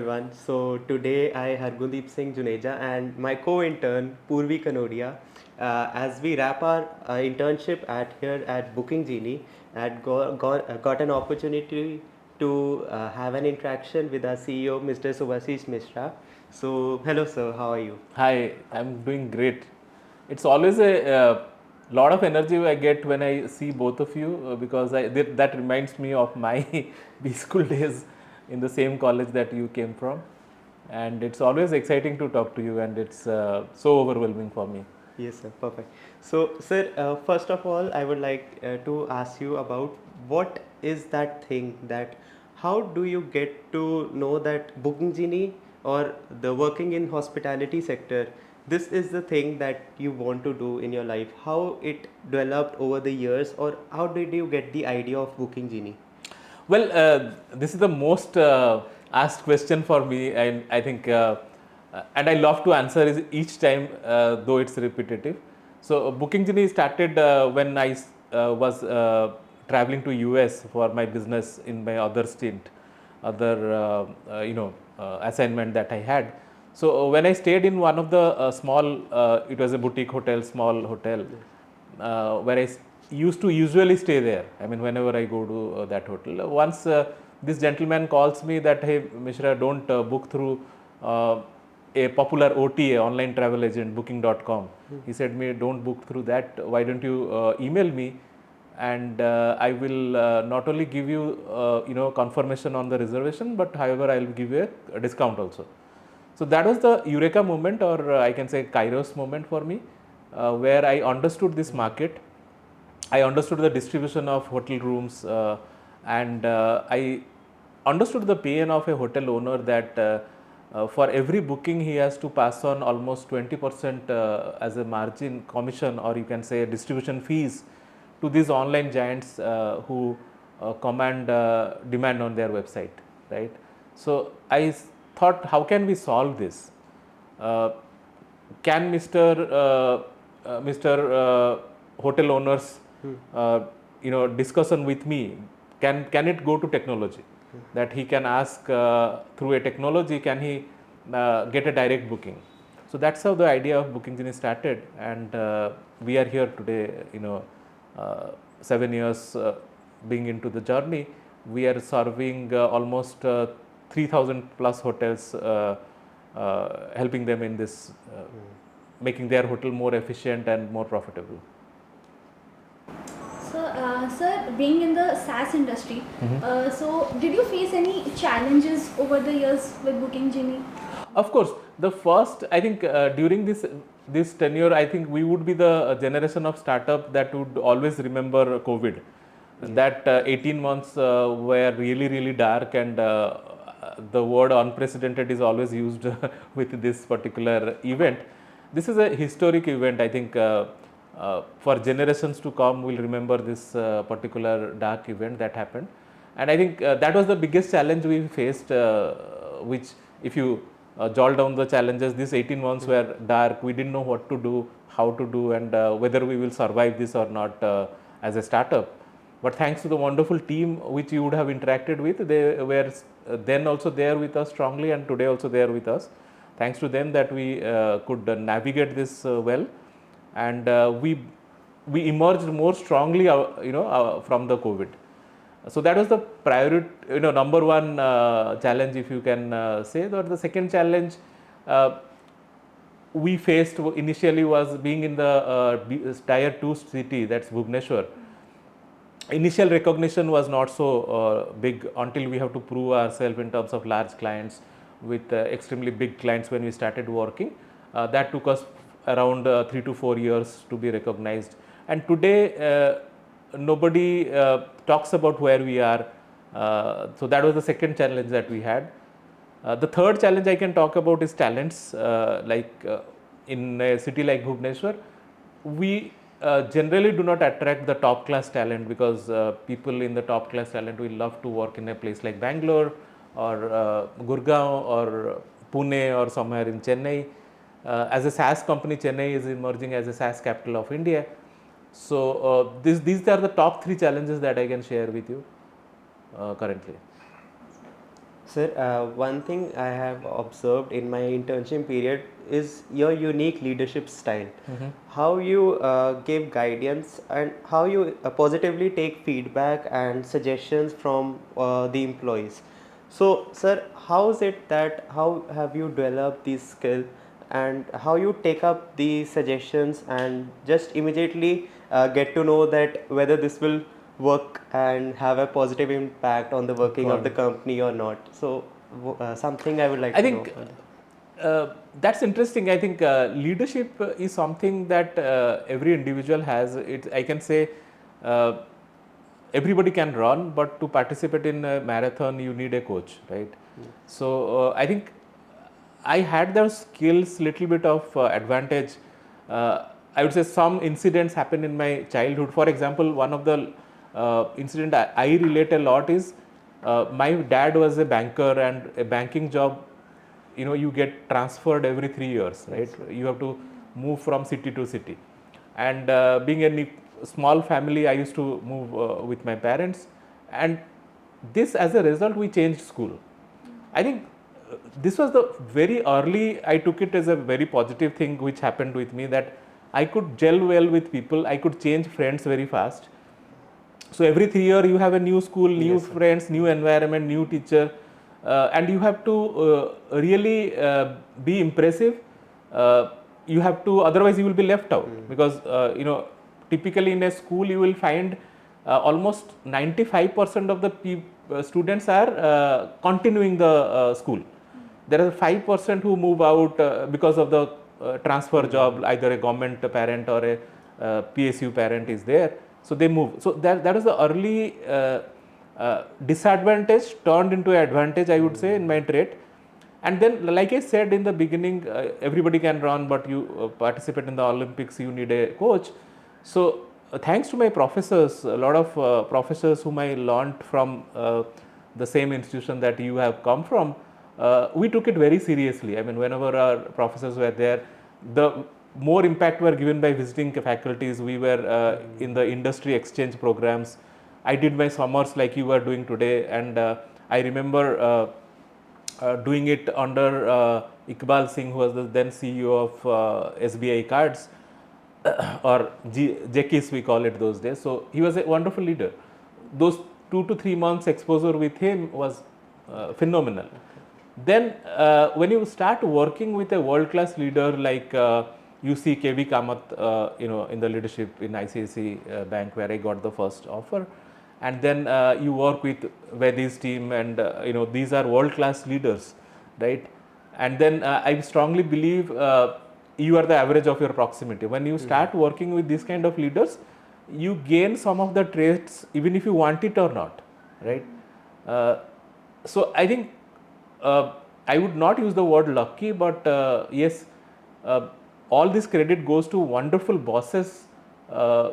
everyone. So today I Hargun Juneja and my co-intern Purvi Kanodia, as we wrap our internship at here at BookingJini, got an opportunity to have an interaction with our CEO Mr. Sibasish Misra. So hello sir, how are you? Hi, I'm doing great. It's always a lot of energy I get when I see both of you because that reminds me of my B school days in the same college that you came from. And it's always exciting to talk to you, and it's so overwhelming for me. Yes, sir. Perfect. So, sir, first of all, I would like to ask you about what is that thing that how do you get to know that booking genie or the working in hospitality sector, this is the thing that you want to do in your life? How it developed over the years, or how did you get the idea of booking genie? Well, this is the most asked question for me, and I think, and I love to answer is each time, though it's repetitive. So, BookingJini started when I was traveling to US for my business in my other stint, other assignment that I had. So, when I stayed in one of the small, it was a boutique hotel, small hotel, where I used to usually stay there. I mean, whenever I go to that hotel. Once this gentleman calls me that, hey, Mishra, don't book through a popular OTA, online travel agent, booking.com. He said me, don't book through that. Why don't you email me? And I will not only give you, confirmation on the reservation, but however, I will give you a discount also. So that was the eureka moment, or I can say Kairos moment for me, where I understood this market. I understood the distribution of hotel rooms, and I understood the pain of a hotel owner that for every booking he has to pass on almost 20% as a margin commission, or you can say distribution fees, to these online giants who command demand on their website, right? So I thought, how can we solve this? Can Mr. Hotel owners, discussion with me, can it go to technology? That he can ask through a technology, can he get a direct booking? So that's how the idea of BookingJini started, and we are here today. 7 years being into the journey, we are serving almost 3,000 plus hotels, helping them in this, making their hotel more efficient and more profitable. So, sir, being in the SaaS industry, so did you face any challenges over the years with BookingJini? Of course, the first, I think, during this tenure, I think we would be the generation of startup that would always remember COVID. That 18 months were really dark, and the word unprecedented is always used with this particular event. This is a historic event. I think for generations to come, we'll remember this particular dark event that happened. And I think that was the biggest challenge we faced, which, if you jot down the challenges, these 18 months were dark. We didn't know what to do, how to do, and whether we will survive this or not as a startup. But thanks to the wonderful team which you would have interacted with, they were then also there with us strongly, and today also there with us. Thanks to them that we could navigate this well, and we emerged more strongly, from the COVID. So that was the priority, number one challenge, if you can say. Or the second challenge we faced initially was being in the tier 2 city, that's Bhubaneswar. Initial recognition was not so big until we have to prove ourselves in terms of large clients with extremely big clients when we started working. That took us around 3 to 4 years to be recognized. And today, nobody talks about where we are. So that was the second challenge that we had. The third challenge I can talk about is talents. In a city like Bhubaneswar, we generally do not attract the top class talent, because people in the top class talent will love to work in a place like Bangalore or Gurgaon or Pune or somewhere in Chennai. As a SaaS company, Chennai is emerging as a SaaS capital of India. So these are the top 3 challenges that I can share with you currently. Sir, one thing I have observed in my internship period is your unique leadership style. How you give guidance and how you positively take feedback and suggestions from the employees. So, sir, how is it that how have you developed this skill and how you take up the suggestions and just immediately get to know that whether this will work and have a positive impact on the working of Got the it. company or not. So, something I would like I to know think further. that's interesting. I think leadership is something that every individual has. I can say uh, everybody can run, but to participate in a marathon, you need a coach, right? So I think I had those skills, little bit of advantage. I would say some incidents happened in my childhood. For example, one of the incident I relate a lot is my dad was a banker, and a banking job, you get transferred every 3 years, right? Yes. You have to move from city to city, and being a small family, I used to move with my parents, and this, as a result, we changed school. I think this was the very early, I took it as a very positive thing which happened with me, that I could gel well with people, I could change friends very fast. So every 3 year you have a new school, new Yes, sir. friends, new environment, new teacher, and you have to really be impressive. Uh, you have to, otherwise you will be left out, because typically in a school you will find almost 95% of the students are continuing the school. There are 5% who move out because of the transfer job, either a government parent or a PSU parent is there, so they move. So that is the early disadvantage turned into advantage, I would say, in my trait. And then, like I said in the beginning, everybody can run, but you participate in the Olympics, you need a coach. So thanks to my professors, a lot of professors whom I learned from the same institution that you have come from, we took it very seriously. I mean, whenever our professors were there, the more impact were given by visiting faculties. We were in the industry exchange programs. I did my summers like you are doing today, and I remember doing it under Iqbal Singh, who was the then CEO of SBI Cards, or Jekis we call it those days. So he was a wonderful leader. Those 2 to 3 months exposure with him was phenomenal. Then when you start working with a world-class leader like you see KV Kamath, in the leadership in ICICI Bank, where I got the first offer, and then you work with Vedi's team, and these are world-class leaders, right? And then I strongly believe you are the average of your proximity. When you start working with these kind of leaders, you gain some of the traits even if you want it or not, right? Uh, so I think I would not use the word lucky, but yes, uh, all this credit goes to wonderful bosses uh,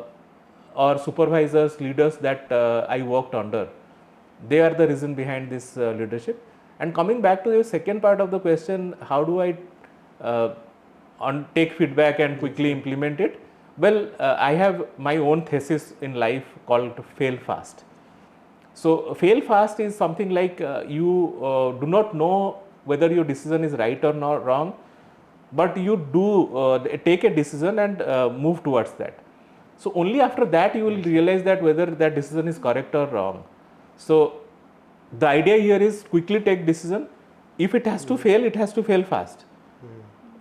or supervisors, leaders that I worked under. They are the reason behind this leadership. And coming back to the second part of the question, how do I uh, take feedback and Yes, quickly sir. implement it? Well, I have my own thesis in life called fail fast. So fail fast is something like you do not know whether your decision is right or not wrong, but you do take a decision and move towards that. So only after that you will Yes, sir. realize that whether that decision is correct or wrong. So the idea here is quickly take decision. If it has to fail, it has to fail fast.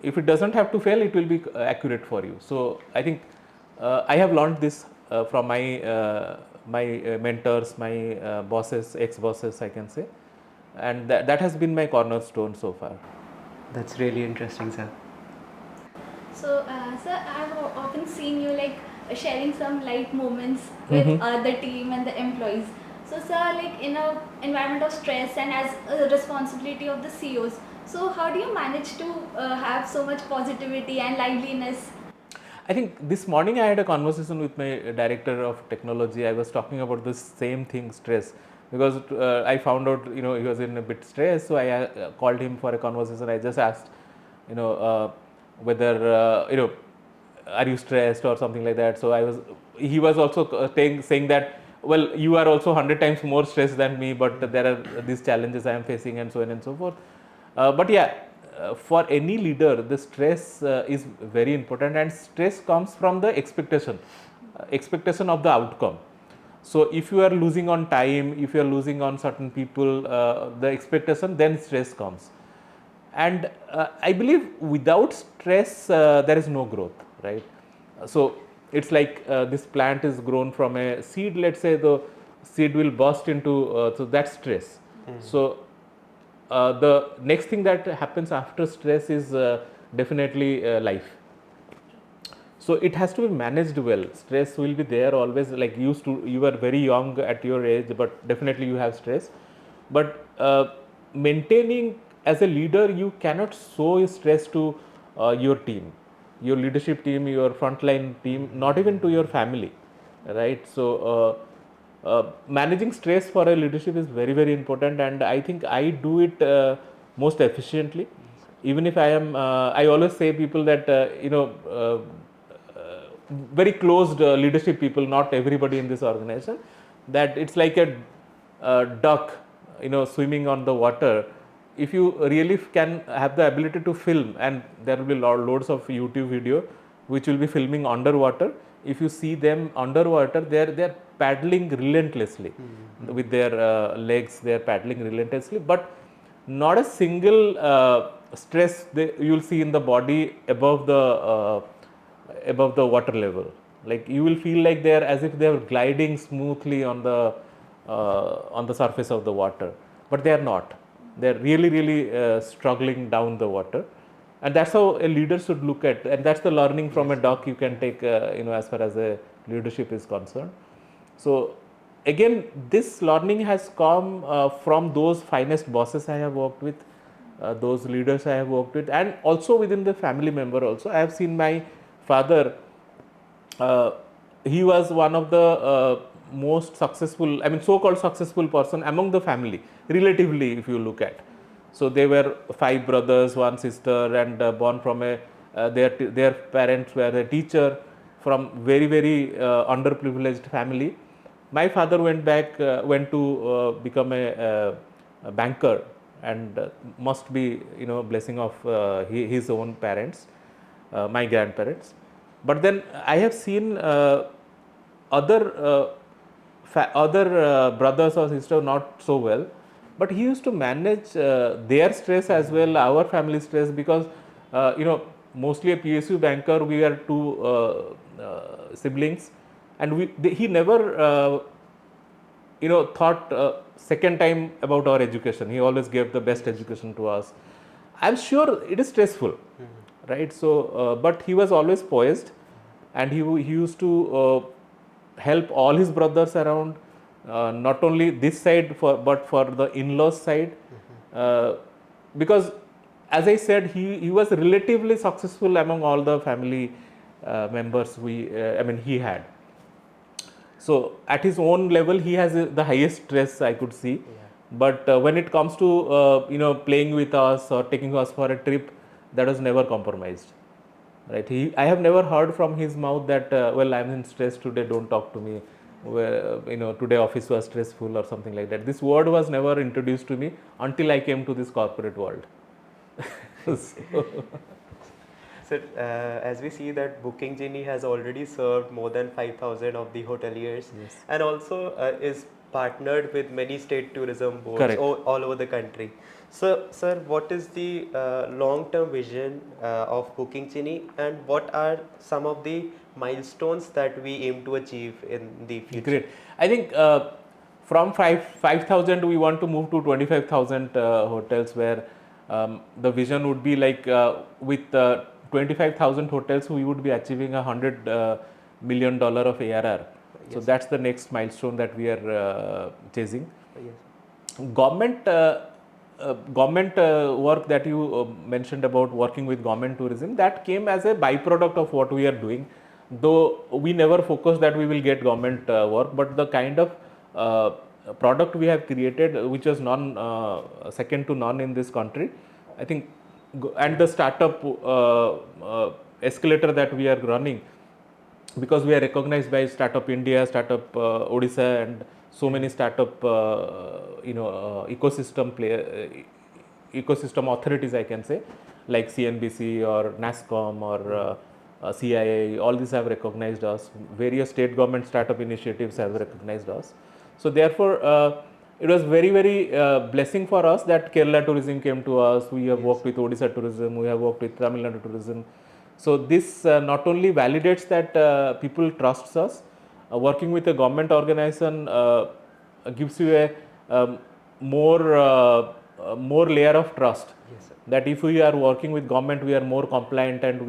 If it doesn't have to fail, it will be accurate for you. So I think I have learned this from my mentors, my bosses, ex-bosses, I can say, and that has been my cornerstone so far. That's really interesting, sir. So, sir, I've often seen you like sharing some light moments with the team and the employees. So, sir, like in a environment of stress and as a responsibility of the CEOs, so how do you manage to have so much positivity and liveliness? I think this morning I had a conversation with my director of technology. I was talking about this same thing, stress, because I found out he was in a bit stress. So I called him for a conversation. I just asked, whether are you stressed or something like that. So he was also saying that well, you are also 100 times more stressed than me, but there are these challenges I am facing and so on and so forth. But yeah, for any leader, the stress is very important, and stress comes from the expectation of the outcome. So if you are losing on time, if you are losing on certain people, the expectation, then stress comes. And I believe without stress, there is no growth, right? So it's like this plant is grown from a seed. Let's say the seed will burst into, so that's stress. So the next thing that happens after stress is definitely life. So it has to be managed well. Stress will be there always. Like you were very young at your age, but definitely you have stress. But maintaining as a leader, you cannot show stress to your team, your leadership team, your frontline team, not even to your family, right? So managing stress for a leadership is very, very important, and I think I do it most efficiently. Even if I am, I always say people that very closed leadership people, not everybody in this organization, that it's like a duck, swimming on the water. If you really can have the ability to film, and there will be loads of YouTube video which will be filming underwater. If you see them underwater, they're paddling relentlessly with their legs. They're paddling relentlessly, but not a single stress you will see in the body above the water level. Like you will feel like they're as if they're gliding smoothly on the surface of the water, but they are not. They're really struggling down the water, and that's how a leader should look at. And that's the learning from a duck you can take, as far as a leadership is concerned. So again, this learning has come from those finest bosses I have worked with, those leaders I have worked with, and also within the family member also. I have seen my father, uh, he was one of the most successful, I mean, so-called successful person among the family, relatively, if you look at. So they were 5 brothers, 1 sister, and born from their parents were a teacher from very underprivileged family. My father went to become a banker, and must be, blessing of his own parents, my grandparents. But then I have seen other brothers or sisters not so well, but he used to manage their stress as well, our family stress, because mostly a PSU banker, we are 2 siblings, and he never thought second time about our education. He always gave the best education to us. I'm sure it is stressful, right? So but he was always poised, and he used to help all his brothers around, not only this side but for the in-laws side, uh, because as I said, he was relatively successful among all the family members he had. So at his own level, he has the highest stress I could see. But when it comes to playing with us or taking us for a trip, that was never compromised. Right? I have never heard from his mouth that well, I'm in stress today, don't talk to me. Today office was stressful or something like that. This word was never introduced to me until I came to this corporate world. So, So, as we see that BookingJini has already served more than 5,000 of the hoteliers, yes. and also is partnered with many state tourism boards Correct. all over the country. So, sir, what is the long-term vision of BookingJini, and what are some of the milestones that we aim to achieve in the future? Great. I think from 5,000 we want to move to 25,000 hotels, where the vision would be like with 25,000 hotels we would be achieving $100 million of ARR. So Yes. that's the next milestone that we are chasing. Yes. Government work that you mentioned about working with government tourism, that came as a byproduct of what we are doing, though we never focus that we will get government work. But the kind of product we have created, which was second to none in this country, I think, and the startup escalator that we are running, because we are recognized by Startup India, Startup Odisha, and so many startup ecosystem authorities, I can say, like CNBC or NASCOM or CIA. All these have recognized us. Various state government startup initiatives have recognized us. So therefore, it was very blessing for us that Kerala Tourism came to us. We have worked with Odisha Tourism. We have worked with Tamil Nadu Tourism. So this not only validates that people trusts us, working with a government organization gives you a more layer of trust. Yes, sir. That if we are working with government, we are more compliant and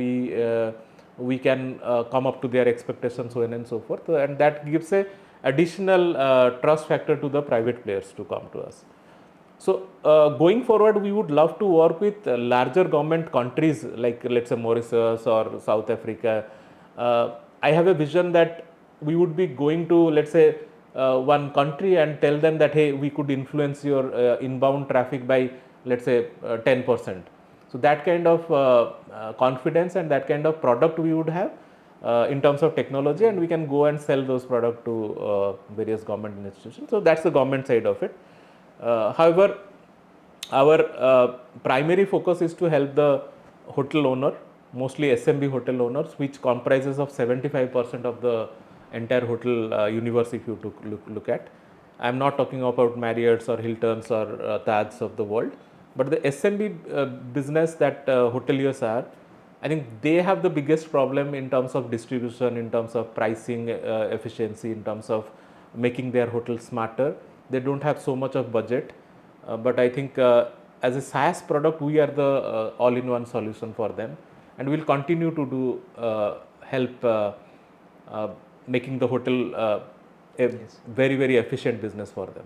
we can come up to their expectations, so on and so forth. And that gives a additional trust factor to the private players to come to us. So going forward, we would love to work with larger government countries like, let's say, Mauritius or South Africa. I have a vision that we would be going to, let's say, one country and tell them that, hey, we could influence your inbound traffic by, let's say, 10%. So that kind of confidence and that kind of product we would have in terms of technology, and we can go and sell those products to various government institutions. So that's the government side of it. However, our primary focus is to help the hotel owner, mostly SMB hotel owners, which comprises of 75% of the entire hotel universe if you look at. I am not talking about Marriott's or Hilton's or Taj's of the world, but the SMB business that hoteliers are, I think they have the biggest problem in terms of distribution, in terms of pricing efficiency, in terms of making their hotel smarter. They don't have so much of budget, but I think as a SaaS product, we are the all-in-one solution for them, and we'll continue to do help making the hotel a very efficient business for them.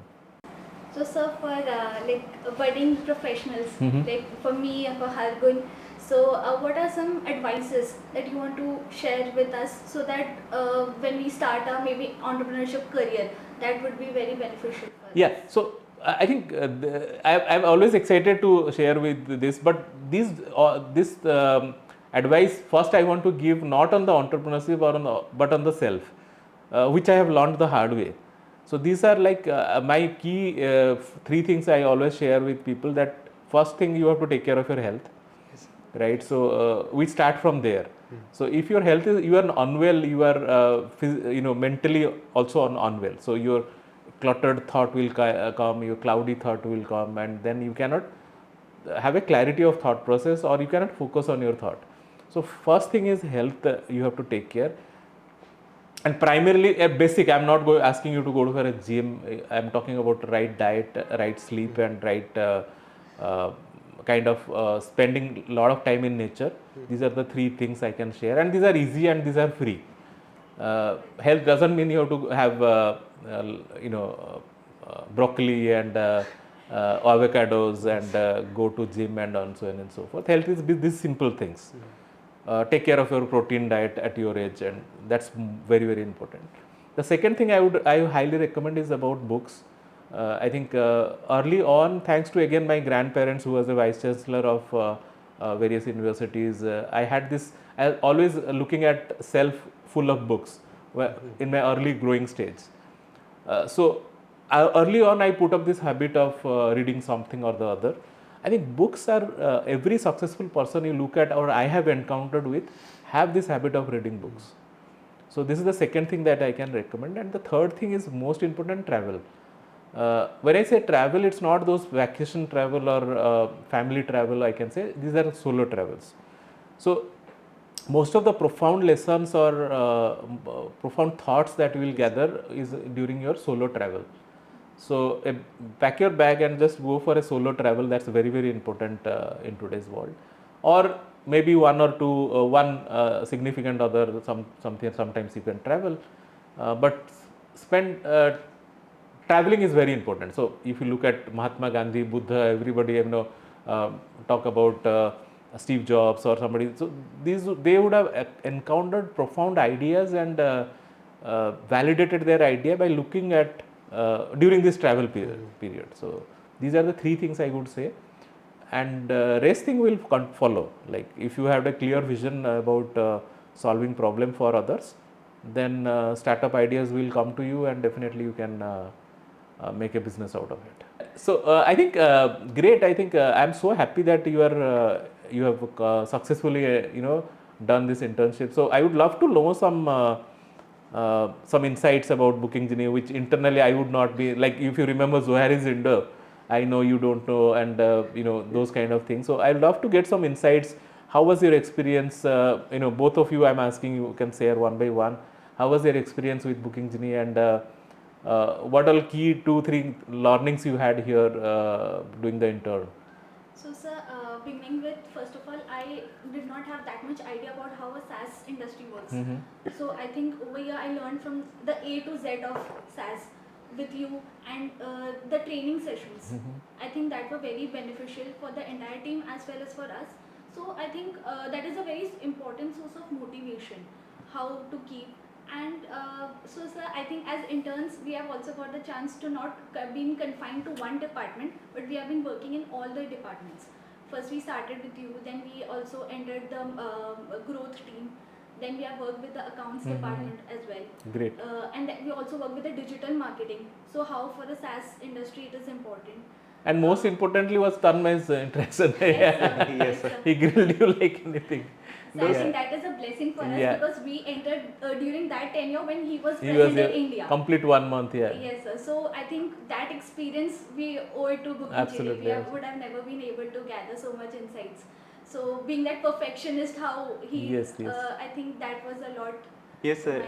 So, sir, for budding professionals, like for me and for Hargun, so what are some advices that you want to share with us so that when we start our maybe entrepreneurship career, that would be very beneficial for us? Yeah, so I think I'm always excited to share with this, but this advice first I want to give not on the entrepreneurship but on the self, which I have learned the hard way. So these are like my key three things I always share with people. That first thing, you have to take care of your health, right? So we start from there. So if your health is, you are unwell, you are mentally also unwell. So your cluttered thought will come, your cloudy thought will come, and then you cannot have a clarity of thought process, or you cannot focus on your thought. So first thing is health, you have to take care. And primarily a basic, I'm not asking you to go for a gym. I'm talking about right diet, right sleep, and right kind of spending a lot of time in nature. These are the three things I can share, and these are easy and these are free. Health doesn't mean you have to have broccoli and avocados and go to gym and so on and so forth. Health is these simple things. Take care of your protein diet at your age, and that's very important. The second thing I highly recommend is about books. I think early on, thanks to again my grandparents, who was a vice chancellor of various universities, I had this, I was always looking at shelf full of books in my early growing stage. So early on, I put up this habit of reading something or the other. I think books are every successful person you look at or I have encountered with have this habit of reading books. So this is the second thing that I can recommend. And the third thing is most important, travel. When I say travel, it's not those vacation travel or family travel, I can say. These are solo travels. So most of the profound lessons or profound thoughts that you will gather is during your solo travel. So pack your bag and just go for a solo travel. That's very important in today's world. Or maybe one or two, one significant other, sometimes you can travel, but spend traveling is very important. So if you look at Mahatma Gandhi, Buddha, everybody talk about Steve Jobs or somebody. So they would have encountered profound ideas and validated their idea by looking at during this travel period. So these are the three things I would say, and rest thing will follow. Like if you have a clear vision about solving problem for others, then startup ideas will come to you, and definitely you can make a business out of it. So I think great. I think I'm so happy that you have successfully done this internship. So I would love to know some insights about BookingJini, which internally I would not be like. If you remember, Zohar is Indo. I know you don't know, and those kind of things. So I'd love to get some insights. How was your experience? Both of you, I'm asking you can share one by one. How was your experience with BookingJini, and what are key 2-3 learnings you had here doing the intern? So, sir, beginning with, first of all, I did not have that much idea about how a SaaS industry works. So, I think over here I learned from the A to Z of SaaS with you, and the training sessions. I think that were very beneficial for the entire team as well as for us. So, I think that is a very important source of motivation, how to keep. And so, sir, I think as interns, we have also got the chance to not being confined to one department, but we have been working in all the departments. First, we started with you, then we also entered the growth team, then we have worked with the accounts department as well. Great. And we also work with the digital marketing. So, how for the SaaS industry it is important. And most importantly was Tanmay's interaction. Yes, sir. Yes, sir. He grilled you like anything. So I think that is a blessing for us because we entered during that tenure when he was present in India. Complete 1 month, yeah. Yes, sir. So I think that experience we owe it to BookingJini. We would have never been able to gather so much insights. So being that perfectionist, how he, I think that was a lot. Yes, sir.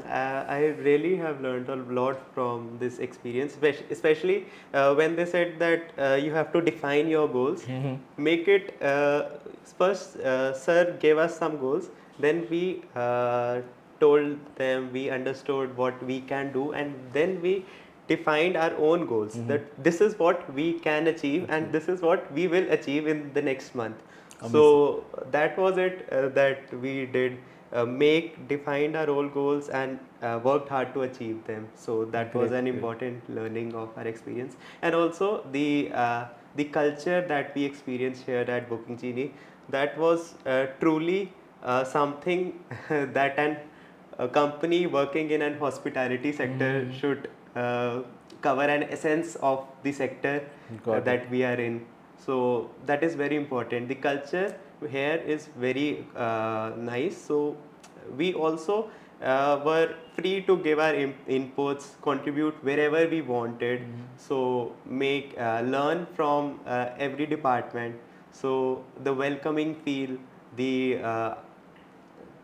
I really have learned a lot from this experience, especially when they said that you have to define your goals, make it first. Sir gave us some goals, then we told them, we understood what we can do, and then we defined our own goals. That this is what we can achieve, and this is what we will achieve in the next month. Amazing. So that was it that we did. Defined our own goals and worked hard to achieve them. So that was an important learning of our experience, and also the culture that we experienced here at BookingJini, that was truly something that a company working in an hospitality sector should cover an essence of the sector that we are in. So that is very important. The culture here is very nice. So we also were free to give our inputs, contribute wherever we wanted. So learn from every department. So the welcoming feel, the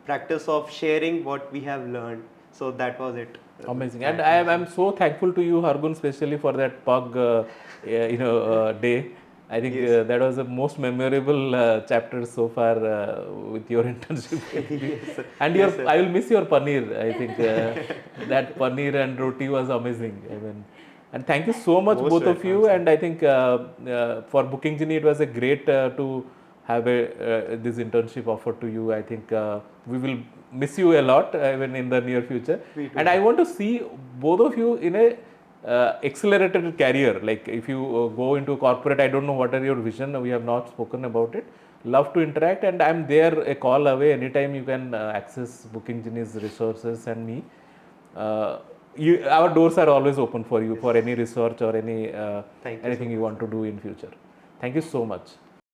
practice of sharing what we have learned. So that was it. Amazing. And I am so thankful to you, Hargun, especially for that pug day. I think that was the most memorable chapter so far with your internship. Yes, and I will miss your paneer. I think that paneer and roti was amazing. I mean, and thank you so much, both of you. And I think for BookingJini, it was a great to have this internship offered to you. I think we will miss you a lot even in the near future. And I want to see both of you in a accelerated career. Like if you go into corporate, I don't know what are your vision. We have not spoken about it. Love to interact, and I'm there a call away. Anytime you can access BookingJini's resources and me. Our doors are always open for you for any research or any anything you want to do in future. Thank you so much.